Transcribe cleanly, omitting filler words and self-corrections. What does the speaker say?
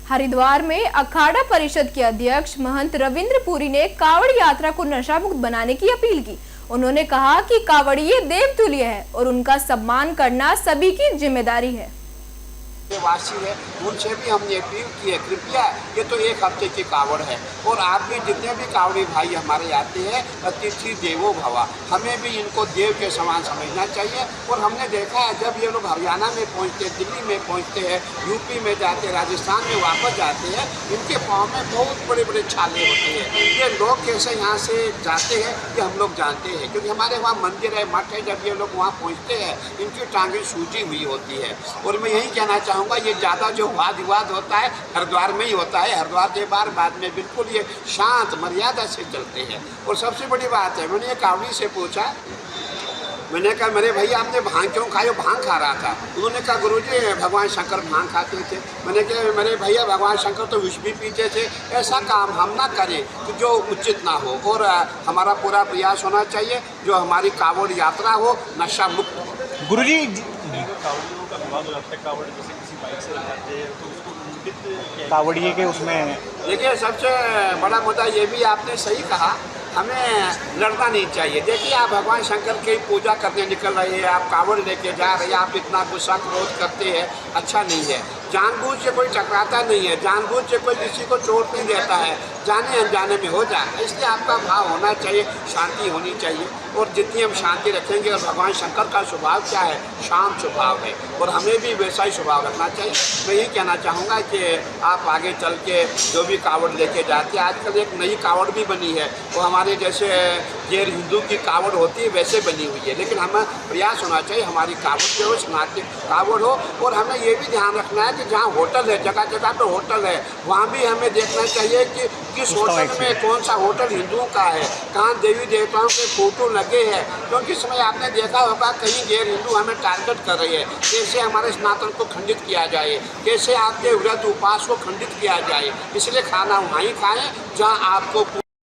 हरिद्वार में अखाड़ा परिषद के अध्यक्ष महंत रविंद्र पुरी ने कावड़ यात्रा को नशा मुक्त बनाने की अपील की। उन्होंने कहा कि कावड़िये देवतुल्य है और उनका सम्मान करना सभी की जिम्मेदारी है। वासी है उनसे भी हमने अपील की है, कृपया ये तो एक हफ्ते की कावड़ है और आप भी जितने भी कावड़ी भाई हमारे आते हैं अतिथि देवो भवा, हमें भी इनको देव के समान समझना चाहिए। और हमने देखा है जब ये लोग हरियाणा में पहुंचते, दिल्ली में पहुंचते हैं, यूपी में जाते, राजस्थान में वापस जाते हैं, इनके पाँव में बहुत बड़े बड़े छाले होते हैं। ये लोग कैसे यहाँ से जाते हैं ये हम लोग जानते हैं, क्योंकि हमारे वहाँ मंदिर है, मठ है। जब ये लोग वहाँ पहुँचते हैं इनकी टांगें सूजी हुई होती है। और मैं यही कहना चाहूँगा ये ज़्यादा जो वाद विवाद होता है हरिद्वार में ही होता है। हरिद्वार के बाद में बिल्कुल ये शांत मर्यादा से चलते हैं। और सबसे बड़ी बात है, मैंने ये कावड़ी से पूछा, मैंने कहा मेरे भैया आपने भांग क्यों खाई? वो भांग खा रहा था। उन्होंने कहा गुरुजी भगवान शंकर भांग खाते थे। मैंने कहा मेरे भैया भगवान शंकर तो विष भी पीते थे। ऐसा काम हम ना करें कि जो उचित ना हो। और हमारा पूरा प्रयास होना चाहिए जो हमारी कावड़ यात्रा हो नशा मुक्त। गुरुजी कावड़िए के उसमें देखिए सबसे बड़ा मुद्दा ये भी आपने सही कहा, हमें लड़ना नहीं चाहिए। देखिए आप भगवान शंकर की पूजा करने निकल रहे हैं, आप कावड़ लेके जा रहे हैं, आप इतना गुस्सा क्रोध करते हैं, अच्छा नहीं है। जानबूझ से कोई टकराता नहीं है, जानबूझ से कोई किसी को चोट नहीं देता है, जाने अनजाने में हो जाता है। इसलिए आपका भाव होना चाहिए, शांति होनी चाहिए। और जितनी हम शांति रखेंगे, और भगवान शंकर का स्वभाव क्या है? शांत स्वभाव है, और हमें भी वैसा ही स्वभाव रखना चाहिए। मैं यही कहना चाहूँगा कि आप आगे चल के जो भी कावड़ लेके जाते हैं, आजकल एक नई कावड़ भी बनी है, वो हमारे जैसे गैर हिंदू की कावड़ होती है वैसे बनी हुई है। लेकिन हमें प्रयास होना चाहिए हमारी कावड़ जो है सनातन कावड़ हो। और हमें ये भी ध्यान रखना है कि जहाँ होटल है, जगह जगह पे होटल है, वहाँ भी हमें देखना चाहिए कि किस होटल में कौन सा होटल हिंदुओं का है, कहाँ देवी देवताओं के फोटो लगे हैं। क्योंकि इस समय आपने देखा होगा कहीं गैर हिंदू हमें टारगेट कर रही है, कैसे हमारे सनातन को खंडित किया जाए, कैसे आपके व्रत उपवास को खंडित किया जाए। इसलिए खाना वहीं खाएँ जहाँ आपको